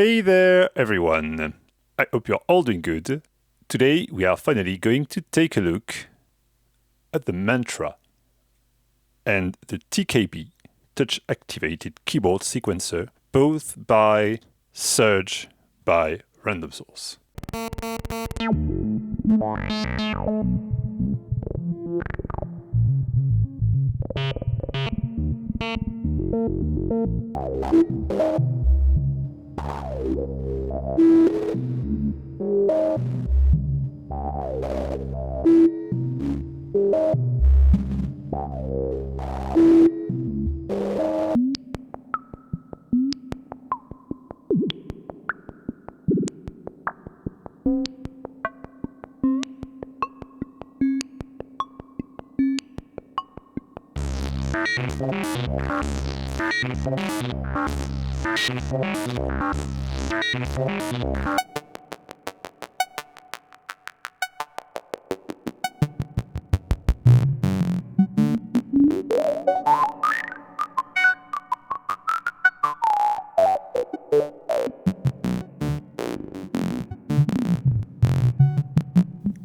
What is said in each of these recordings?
Hey there, everyone. I hope you're all doing good. Today, we are finally going to take a look at the Mantra and the TKB touch-activated keyboard sequencer, both by Serge by Random Source.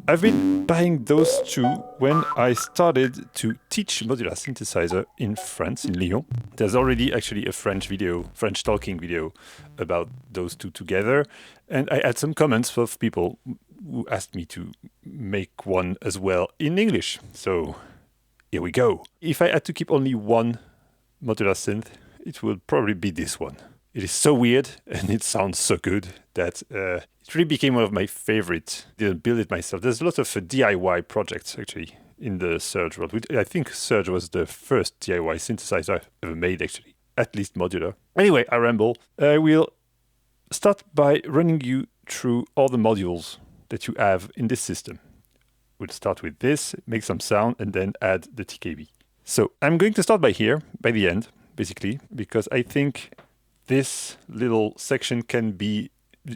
I've been buying those two when I started to teach modular synthesizer in France, in Lyon. There's already actually a French talking video about those two together. And I had some comments of people who asked me to make one as well in English. So here we go. If I had to keep only one modular synth, it would probably be this one. It is so weird and it sounds so good that it really became one of my favorites. Didn't build it myself. There's a lot of DIY projects actually in the Serge world. I think Serge was the first DIY synthesizer I've ever made actually, at least modular. Anyway, I ramble. I will start by running you through all the modules that you have in this system. We'll start with this, make some sound, and then add the TKB. So I'm going to start by here, by the end, basically, because I think this little section can be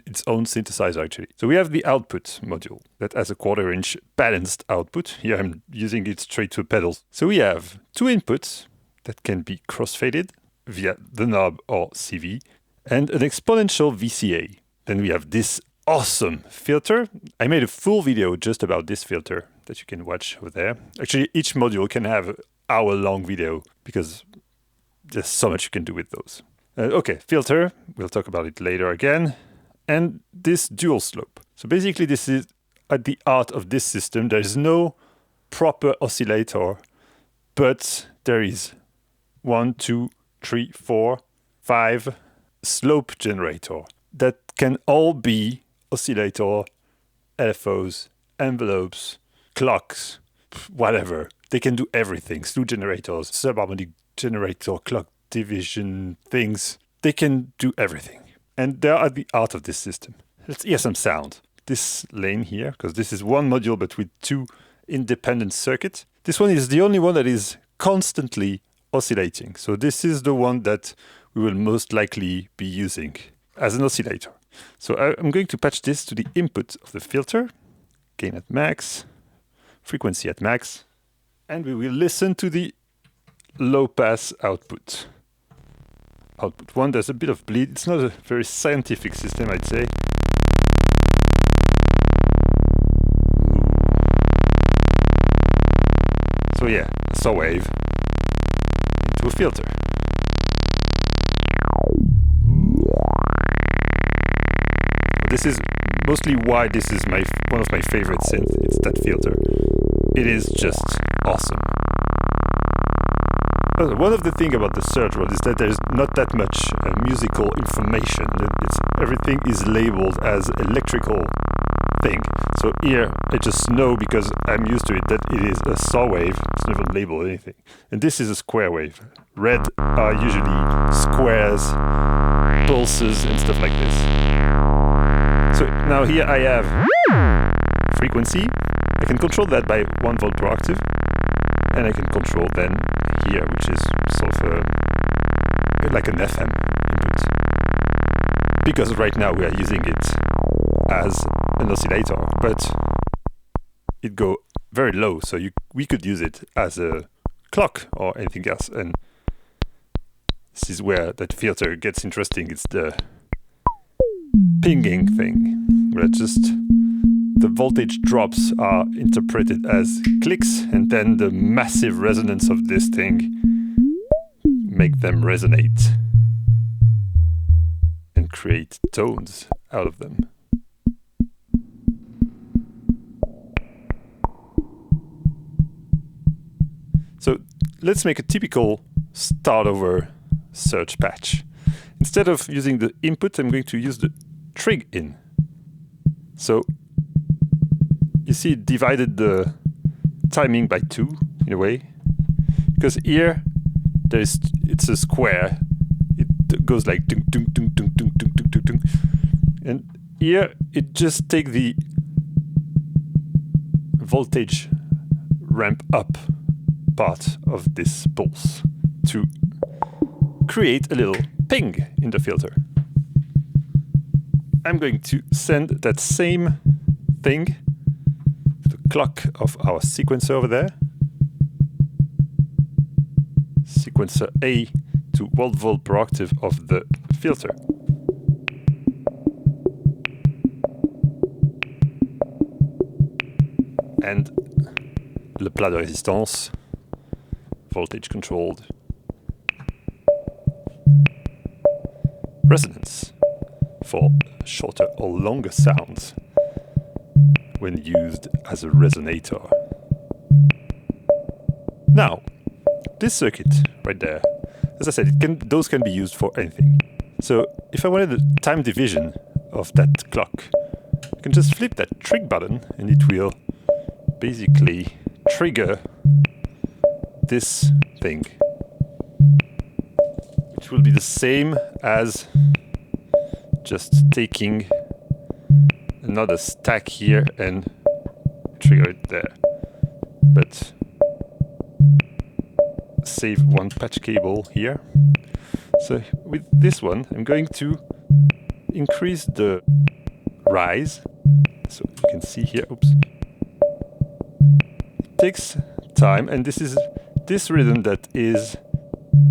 its own synthesizer, actually. So we have the output module that has a 1/4 inch balanced output. Here I'm using it straight to pedals. So we have two inputs that can be crossfaded via the knob or CV, and an exponential VCA. Then we have this awesome filter. I made a full video just about this filter that you can watch over there. Actually, each module can have an hour-long video because there's so much you can do with those. Okay, filter, we'll talk about it later again. And this dual slope. So basically this is at the heart of this system. There is no proper oscillator, but there is 1, 2, 3, 4, 5 slope generator that can all be oscillator, LFOs, envelopes, clocks, whatever. They can do everything. Slew generators, subharmonic generator, clock division things. They can do everything. And they're at the heart of this system. Let's hear some sound. This lane here, because this is one module but with two independent circuits. This one is the only one that is constantly oscillating. So this is the one that we will most likely be using as an oscillator. So I'm going to patch this to the input of the filter. Gain at max, frequency at max. And we will listen to the low pass output. Output 1, there's a bit of bleed. It's not a very scientific system, I'd say. So yeah, a saw wave into a filter. This is mostly why this is one of my favorite synths. It's that filter. It is just awesome. One of the things about the Serge world is that there's not that much musical information. Everything is labeled as electrical thing. So here I just know, because I'm used to it, that it is a saw wave. It's never labeled anything. And this is a square wave. Red are usually squares, pulses, and stuff like this. So now here I have frequency. I can control that by 1 volt per octave. And I can control then here, which is sort of like an FM input. Because right now we are using it as an oscillator, but it go very low, so we could use it as a clock or anything else. And this is where that filter gets interesting. It's the pinging thing, where just the voltage drops are interpreted as clicks, and then the massive resonance of this thing make them resonate and create tones out of them. So let's make a typical start over Serge patch. Instead of using the input, I'm going to use the trig in. So you see it divided the timing by 2 in a way, because here it's a square. It goes like ding, ding, ding, ding, ding, ding, ding, ding, ding. And here it just takes the voltage ramp up part of this pulse to create a little ping in the filter. I'm going to send that same thing to the clock of our sequencer over there. Sequencer A to volt per octave of the filter. And le plat de résistance, voltage controlled. Resonance for shorter or longer sounds when used as a resonator. Now, this circuit right there, as I said, those can be used for anything. So if I wanted a time division of that clock, I can just flip that trig button and it will basically trigger this thing, which will be the same as just taking another stack here and trigger it there. But save one patch cable here. So with this one, I'm going to increase the rise. So you can see here, oops. It takes time, and this is this rhythm that is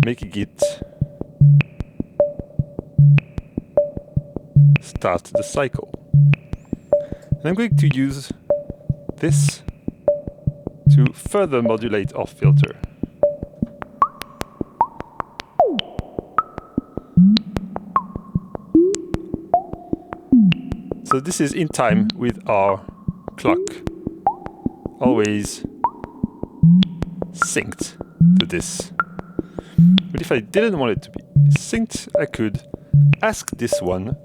making it start the cycle. And I'm going to use this to further modulate our filter. So this is in time with our clock, always synced to this. But if I didn't want it to be synced, I could ask this one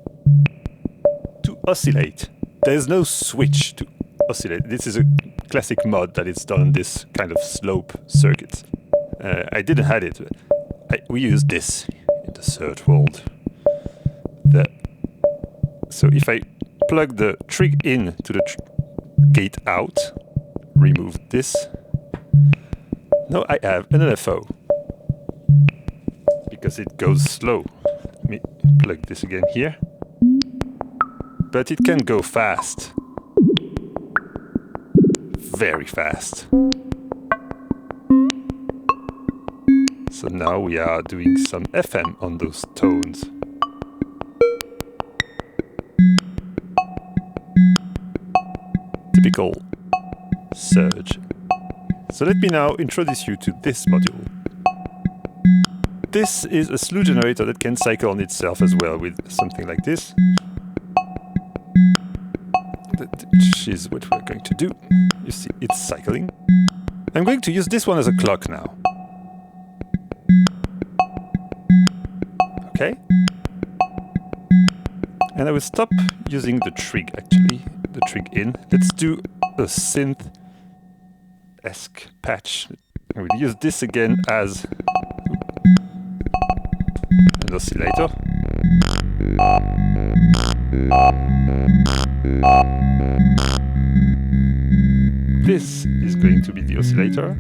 to oscillate. There's no switch to oscillate. This is a classic mod that it's done on this kind of slope circuit. I didn't have it. We use this in the Serge world. So if I plug the trig in to the gate out, remove this. Now I have an LFO because it goes slow. Let me plug this again here. But it can go fast. Very fast. So now we are doing some FM on those tones. Typical Serge. So let me now introduce you to this module. This is a slew generator that can cycle on itself as well with something like this. Which is what we're going to do. You see, it's cycling. I'm going to use this one as a clock now. Okay. And I will stop using the trig actually, the trig in. Let's do a synth-esque patch. I will use this again as an oscillator. This is going to be the oscillator.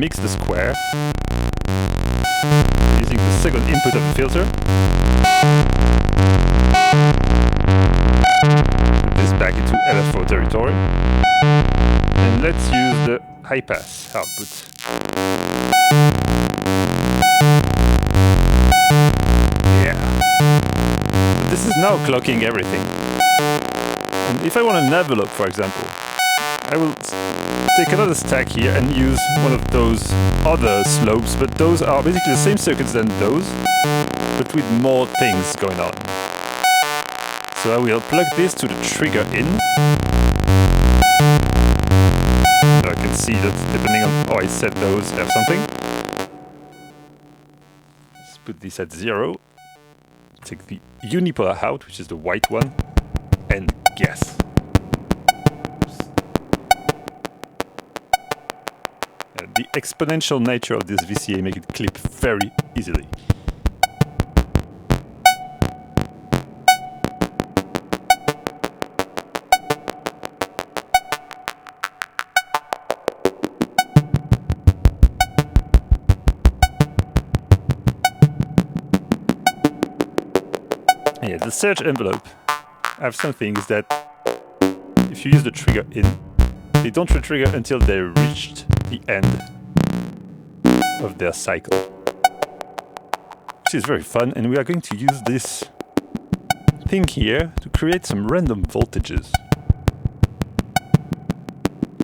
mix the square using the second input of the filter. Put this back into LFO territory. And let's use the high pass output. Yeah. So this is now clocking everything. And if I want an envelope, for example, I will take another stack here and use one of those other slopes, but those are basically the same circuits than those, but with more things going on. So I will plug this to the trigger in. So I can see that depending on how I set those, I have something. Let's put this at 0. Take the unipolar out, which is the white one, and guess. The exponential nature of this VCA makes it clip very easily. Yeah, the Serge envelope have some things that if you use the trigger in, they don't re-trigger until they reached the end of their cycle, which is very fun, and we are going to use this thing here to create some random voltages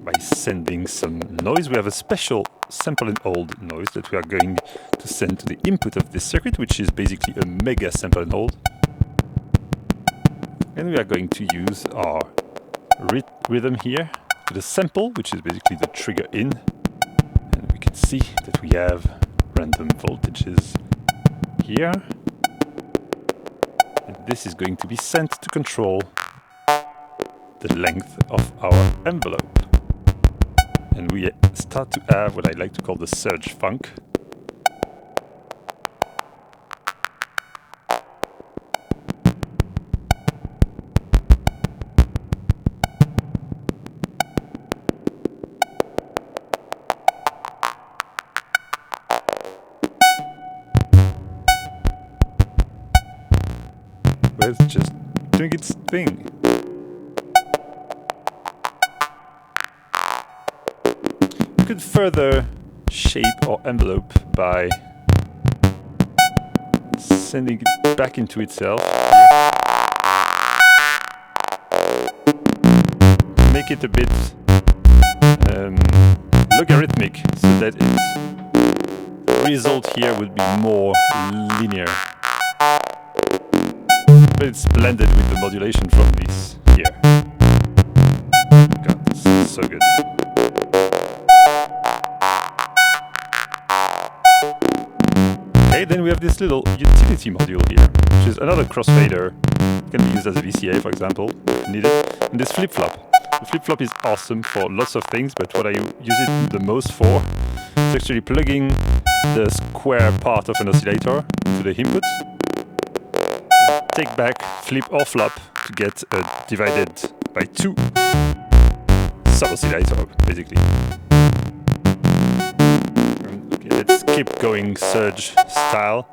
by sending some noise. We have a special sample and hold noise that we are going to send to the input of this circuit, which is basically a mega sample and hold, and we are going to use our rhythm here to the sample, which is basically the trigger in, and we can see that we have random voltages here, and this is going to be sent to control the length of our envelope, and we start to have what I like to call the Serge funk. It's just doing its thing. You could further shape our envelope by sending it back into itself. Make it a bit logarithmic so that the result here would be more linear. But it's blended with the modulation from this here. God, this is so good. Okay, then we have this little utility module here, which is another crossfader. It can be used as a VCA, for example, if needed. And this flip-flop. The flip-flop is awesome for lots of things, but what I use it the most for is actually plugging the square part of an oscillator to the input. Take back, flip or flop to get a divided by 2 sub-oscillator, basically. Okay, let's keep going Serge style.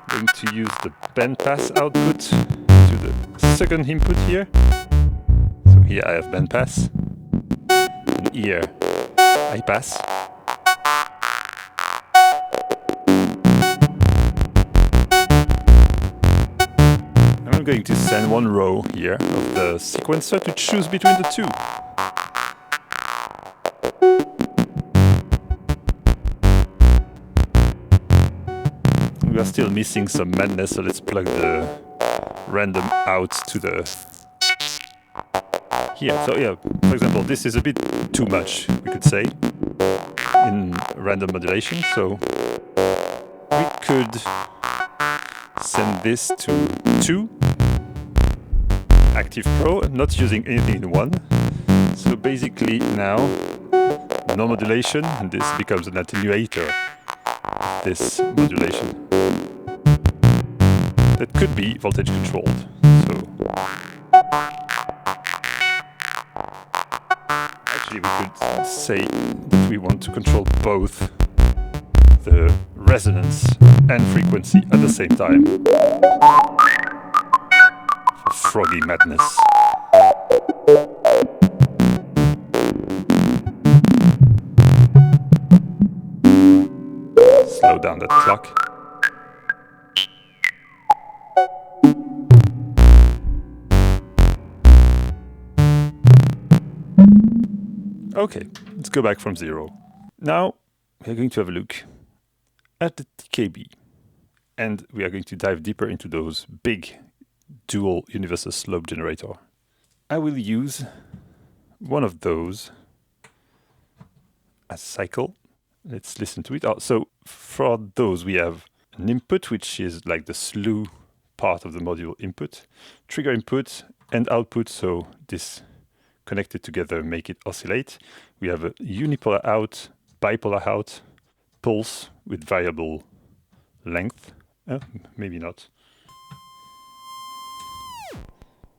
I'm going to use the bandpass output to the second input here. So here I have bandpass, and here high pass. I'm going to send one row here of the sequencer to choose between the two. We are still missing some madness, so let's plug the random out to the here. So yeah, for example, this is a bit too much, we could say, in random modulation, so we could send this to 2 active pro, not using anything in 1. So basically now no modulation, and this becomes an attenuator of this modulation that could be voltage controlled. So actually we could say that we want to control both the resonance and frequency at the same time. For froggy madness. Slow down that clock. Okay, let's go back from 0. Now we're going to have a look at the TKB, and we are going to dive deeper into those big dual universal slope generator. I will use one of those as cycle. Let's listen to it. So for those we have an input, which is like the slew part of the module input, trigger input and output, so this connected together make it oscillate. We have a unipolar out, bipolar out, pulse with variable length. Maybe not.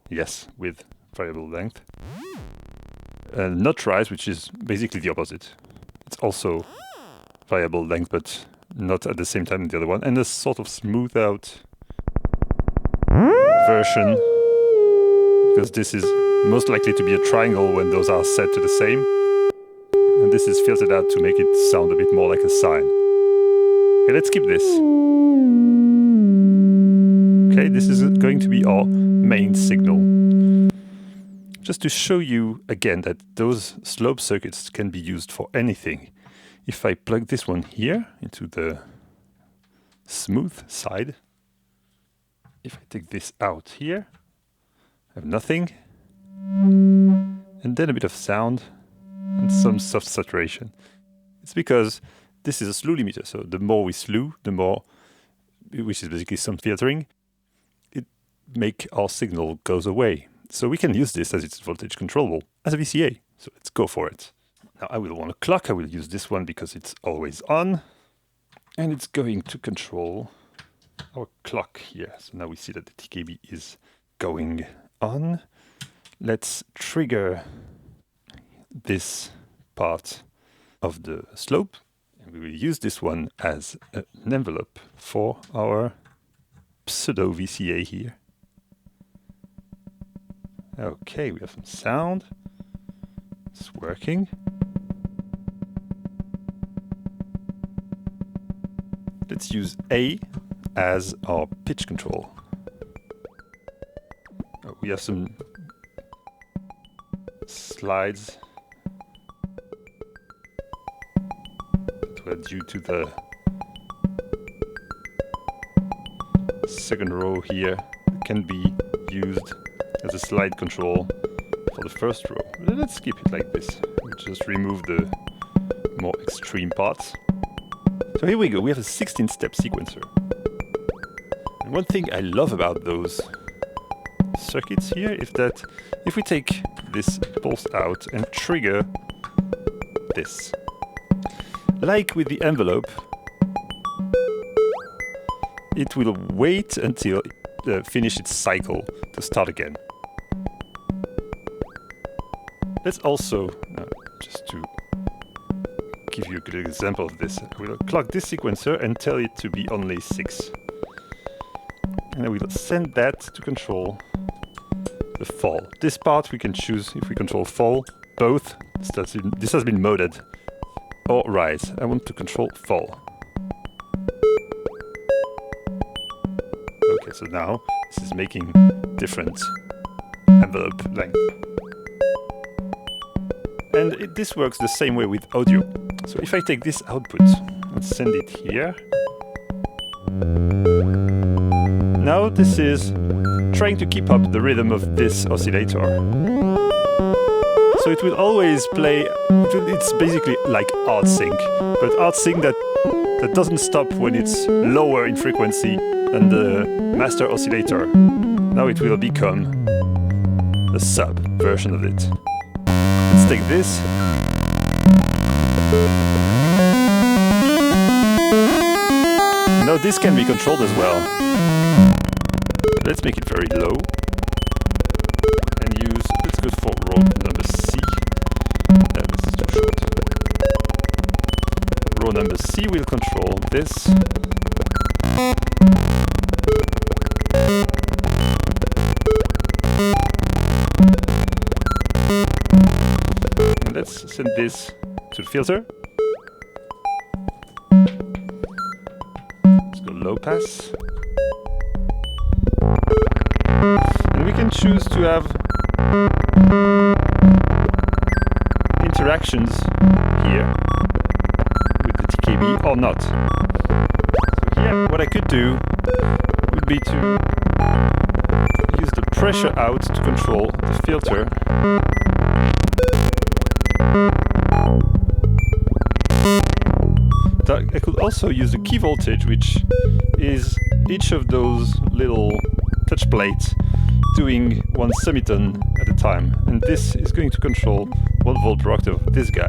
Yes, with variable length. Not rise, which is basically the opposite. It's also variable length, but not at the same time as the other one. And a sort of smooth out version, because this is most likely to be a triangle when those are set to the same. And this is filtered out to make it sound a bit more like a sine. Okay, let's skip this. Okay, this is going to be our main signal. Just to show you again that those slope circuits can be used for anything. If I plug this one here into the smooth side, if I take this out here, I have nothing. And then a bit of sound and some soft saturation. It's because this is a slew limiter, so the more we slew, the more, which is basically some filtering, it make our signal goes away. So we can use this as it's voltage controllable as a VCA. So let's go for it. Now I will want a clock. I will use this one because it's always on. And it's going to control our clock here. So now we see that the TKB is going on. Let's trigger this part of the slope. And we will use this one as an envelope for our pseudo VCA here. Okay, we have some sound. It's working. Let's use A as our pitch control. We have some slides that were due to the second row here. It can be used as a slide control for the first row. Let's skip it like this. We'll just remove the more extreme parts. So here we go, we have a 16-step sequencer. And one thing I love about those circuits here is that if we take this pulse out and trigger this, like with the envelope, it will wait until it finishes its cycle to start again. Let's also, just to give you a good example of this, I will clock this sequencer and tell it to be only 6. And I will send that to control the fall. This part we can choose if we control fall, both, this has been moded, or rise. I want to control fall. Okay, so now this is making different envelope length. And this works the same way with audio. So if I take this output and send it here, now this is trying to keep up the rhythm of this oscillator. So it will always play, it's basically like art sync, but art sync that doesn't stop when it's lower in frequency than the master oscillator. Now it will become a sub version of it. Let's take this. Now this can be controlled as well. Let's make it very low. And use, let's go for row number C. This is too short. Row number C will control this. And let's send this to the filter. Let's go low pass. And we can choose to have interactions here with the TKB or not. So here, what I could do would be to use the pressure out to control the filter. But I could also use the key voltage, which is each of those little touch plates doing one semitone at a time, and this is going to control 1 volt per octave of this guy.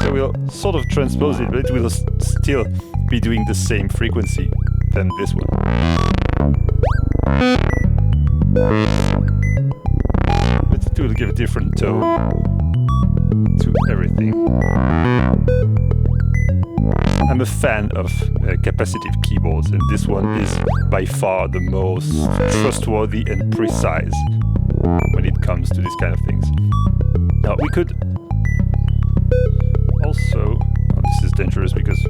So we'll sort of transpose it, but it will still be doing the same frequency than this one. But it will give a different tone to everything. I'm a fan of capacitive keyboards, and this one is by far the most trustworthy and precise when it comes to these kind of things. Now we could also, oh, this is dangerous because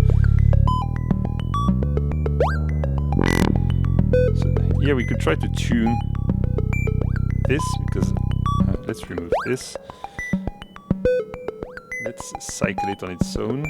so here we could try to tune this, because let's remove this. Let's cycle it on its own.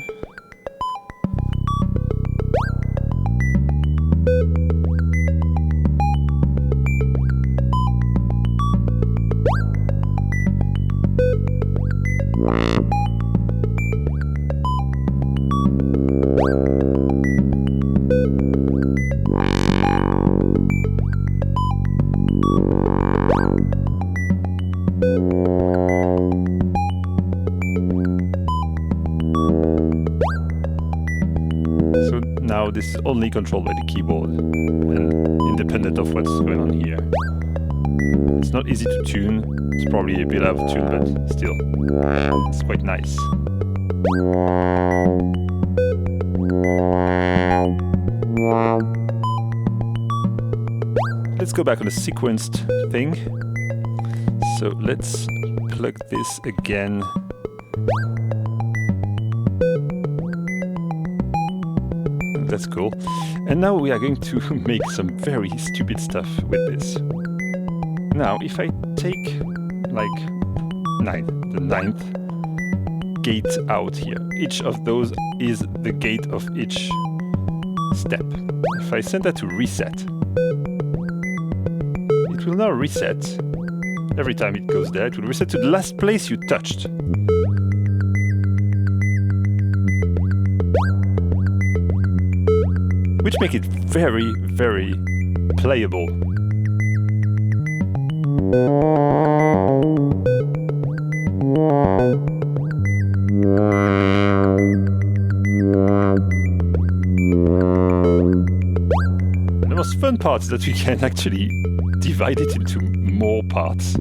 Now this is only controlled by the keyboard and independent of what's going on here. It's not easy to tune, it's probably a bit out of tune, but still, it's quite nice. Let's go back on the sequenced thing. So let's plug this again. That's cool. And now we are going to make some very stupid stuff with this. Now, if I take like the ninth gate out here, each of those is the gate of each step. If I send that to reset, it will now reset. Every time it goes there, it will reset to the last place you touched. Which make it very, very playable. And the most fun part is that we can actually divide it into more parts.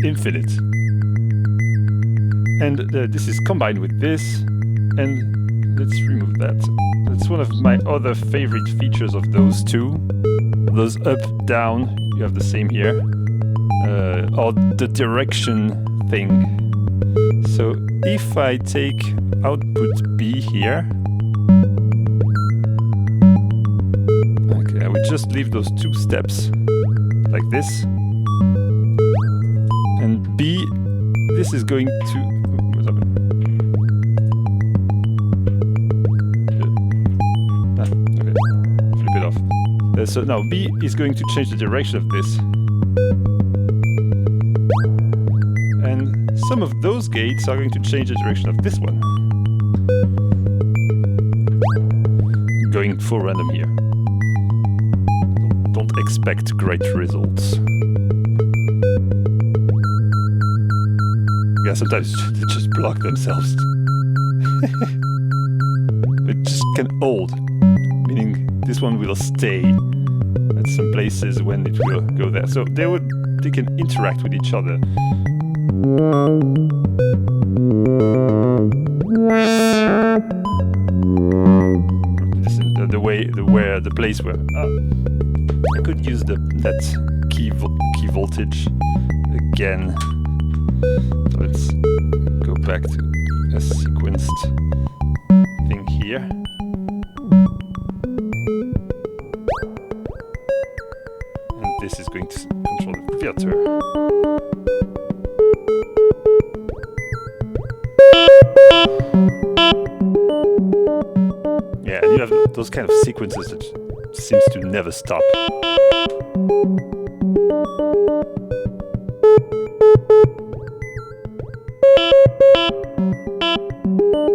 Infinite. And this is combined with this, and let's remove that. That's one of my other favorite features of those two. Those up, down, you have the same here, or the direction thing. So if I take output B here, okay, I would just leave those two steps like this. And B, this is going to... What's happening? Okay, flip it off. So now B is going to change the direction of this. And some of those gates are going to change the direction of this one. Going full random here. expect great results. Yeah, sometimes they just block themselves. It just can hold, meaning this one will stay at some places when it will go there. So they can interact with each other. The place where I could use that key voltage again. So let's go back to a sequenced thing here. And this is going to control the filter. Yeah, and you have those kind of sequences that seems to never stop.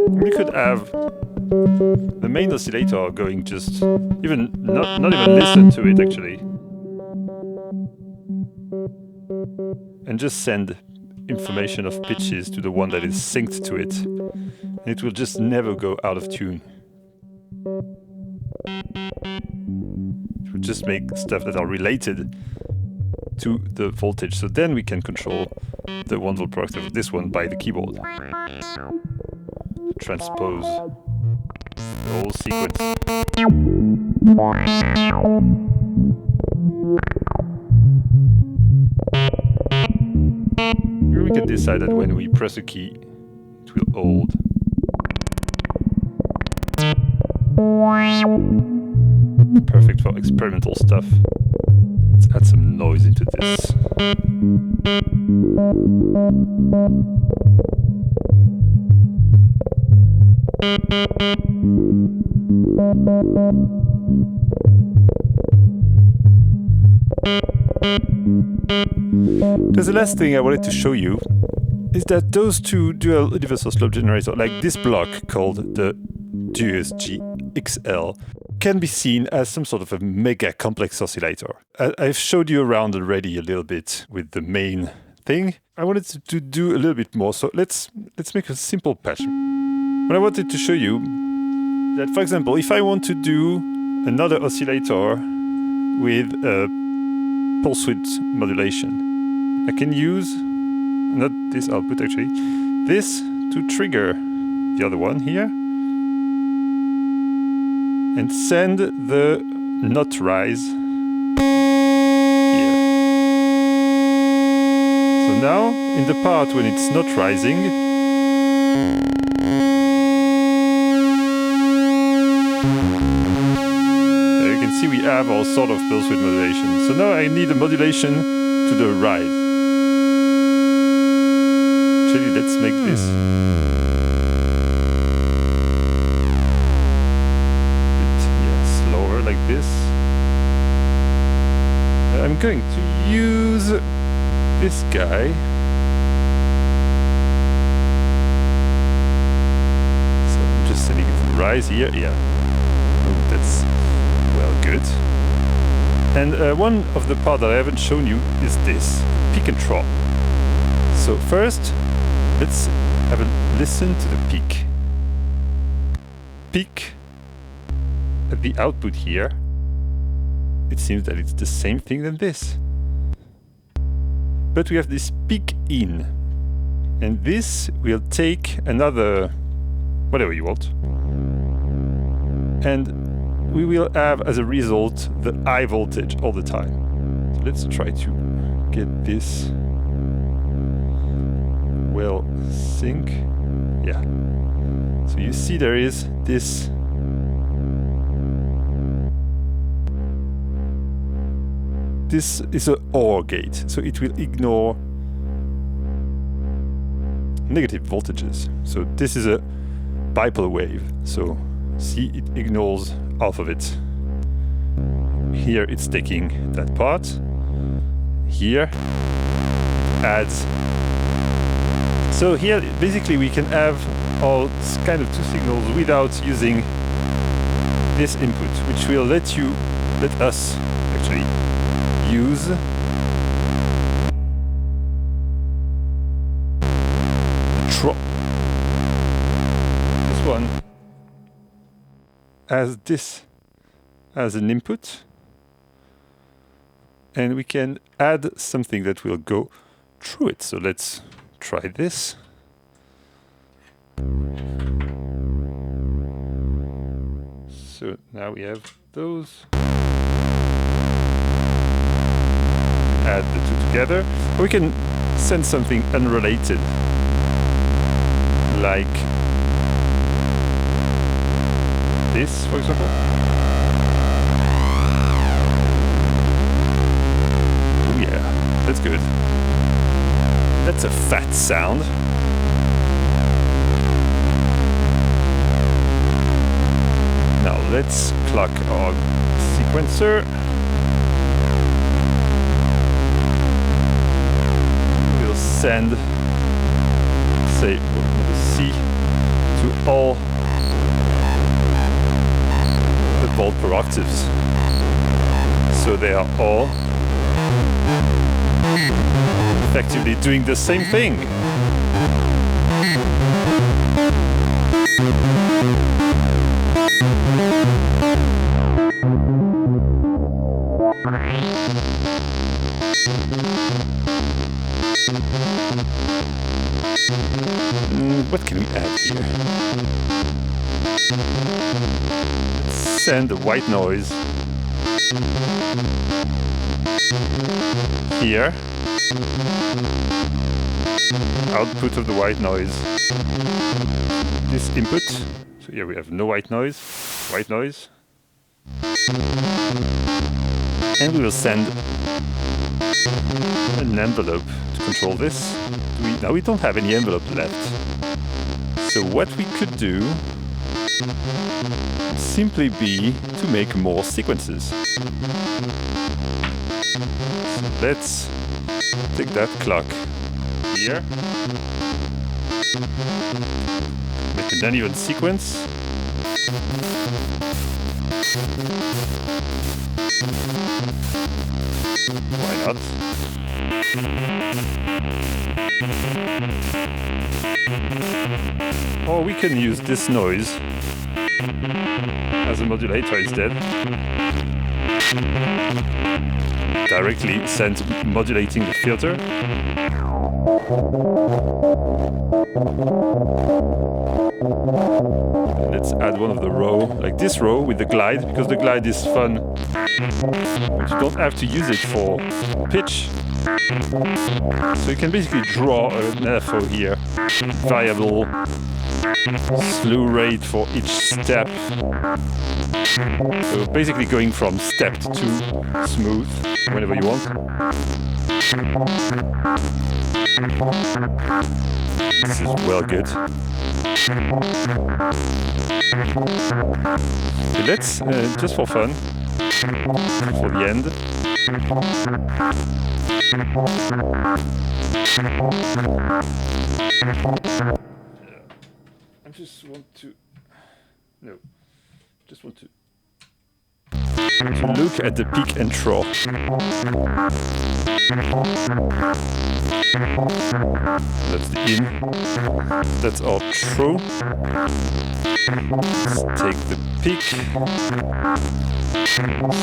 We could have the main oscillator going just not even listen to it actually, and just send information of pitches to the one that is synced to it, and it will just never go out of tune. It will just make stuff that are related to the voltage, so then we can control the 1 volt product of this one by the keyboard. Transpose the whole sequence. We can decide that when we press a key, it will hold. Perfect for experimental stuff. Let's add some noise into this. There's the last thing I wanted to show you is that those two dual universal slope generators, like this block called the DUSG XL, can be seen as some sort of a mega complex oscillator. I've showed you around already a little bit with the main thing. I wanted to do a little bit more, so let's make a simple patch. What I wanted to show you that, for example, if I want to do another oscillator with a pulse width modulation, I can use, not this output actually, this to trigger the other one here and send the not rise here. So now, in the part when it's not rising, you can see we have all sort of pulse width modulation. So now I need a modulation to the rise. Actually, let's make this slower like this. I'm going to use this guy. So I'm just setting it to the rise here. Yeah, oh, that's well good. And one of the parts that I haven't shown you is this peak and trough. So first, let's have a listen to the peak. Peak at the output here. It seems that it's the same thing than this. But we have this peak in. And this will take another, whatever you want. And we will have, as a result, the high voltage all the time. So let's try to get this well sync. Yeah. So you see there is this this is an OR gate, so it will ignore negative voltages. So this is a bipolar wave, so see, it ignores half of it. Here it's taking that part. Here it adds. So here basically we can have all kind of two signals without using this input, which will let us actually use Trough. This one has this as an input, and we can add something that will go through it. So let's try this. So now we have those. Add the two together. Or we can send something unrelated, like this, for example. Oh yeah, that's good. That's a fat sound. Now let's clock our sequencer. We'll send, say, C to all the volt per octaves. So they are all effectively doing the same thing. What can we add here? Let's send the white noise here. Output of the white noise. This input. So here we have no white noise. White noise. And we will send an envelope to control this. Now we don't have any envelope left. So what we could do would simply be to make more sequences. So let's take that clock here. Make an uneven sequence. Why not? Or we can use this noise as a modulator instead. Directly send modulating the filter. Let's add one of the row, like this row with the glide, because the glide is fun. But you don't have to use it for pitch. So you can basically draw an LFO here. Variable slew rate for each step. So basically going from stepped to smooth whenever you want. This is well good. So let's, just for fun, for the end, I just want to look at the peak and trough. That's the in. That's our trough. Let's take the peak.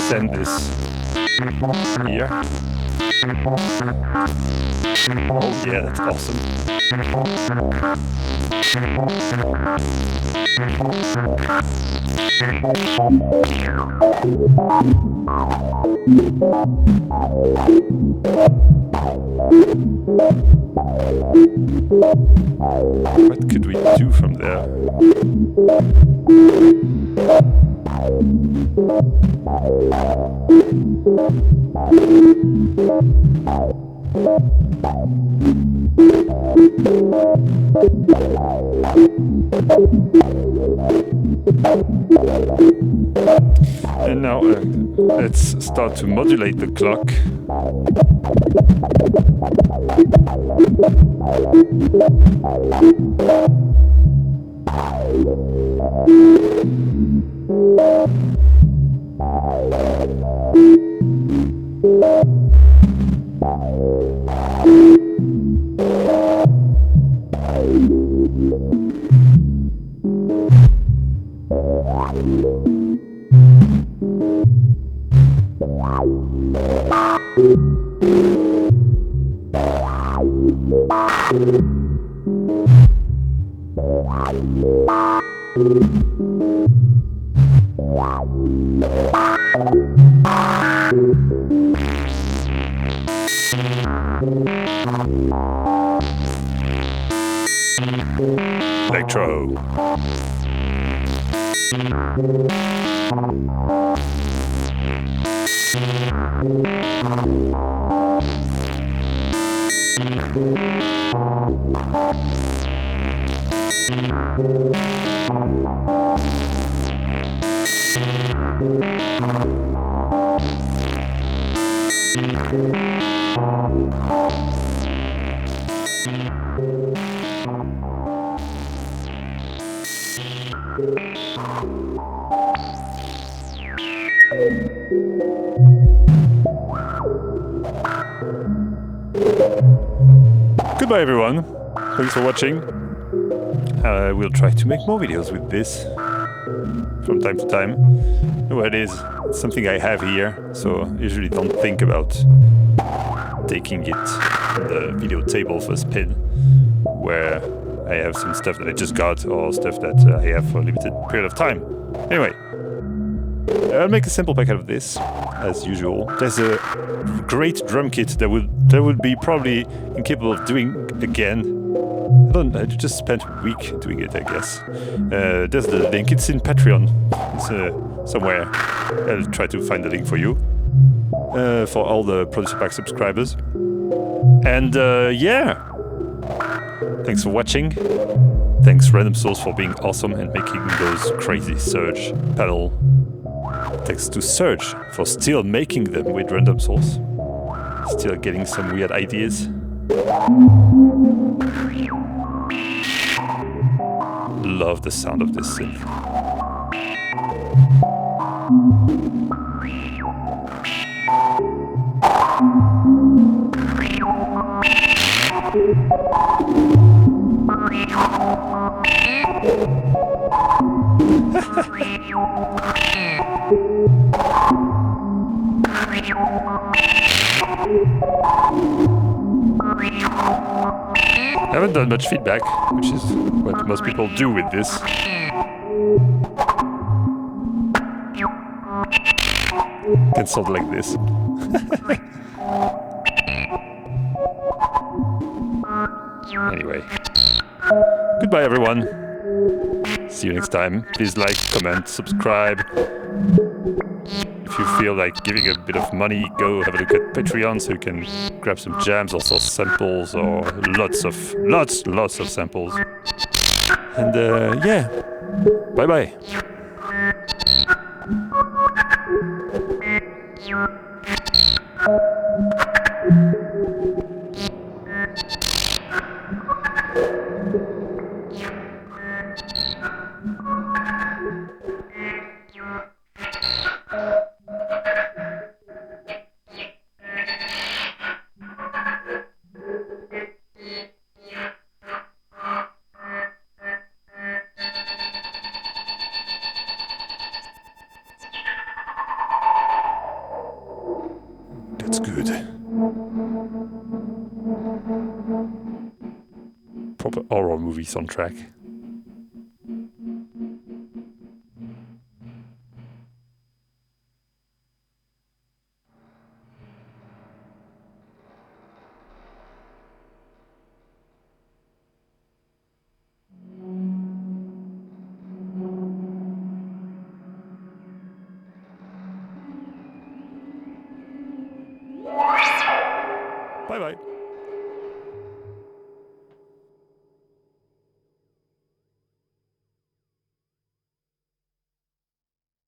Send this here. Oh yeah, that's awesome. What could we do from there? And now let's start to modulate the clock. Electro. Goodbye everyone, thanks for watching. I will try to make more videos with this from time to time. Well, it is something I have here, so I usually don't think about taking it on the video table for a spin, where I have some stuff that I just got or stuff that I have for a limited period of time. Anyway, I'll make a sample pack out of this, as usual. There's a great drum kit that would be probably incapable of doing again. I just spent a week doing it, I guess. There's the link, it's in Patreon. It's somewhere. I'll try to find the link for you. For all the Producer Pack subscribers. And yeah! Thanks for watching. Thanks Random Source for being awesome and making those crazy Serge pedal. Thanks to Serge for still making them with Random Source. Still getting some weird ideas. Love the sound of this synth. I haven't done much feedback, which is what most people do with this. Can sound like this. Anyway, goodbye everyone. See you next time. Please like, comment, subscribe. If you feel like giving a bit of money, go have a look at Patreon so you can grab some jams, also samples, or lots of samples. And yeah, bye bye. That's good. Proper horror movie soundtrack. Bye bye.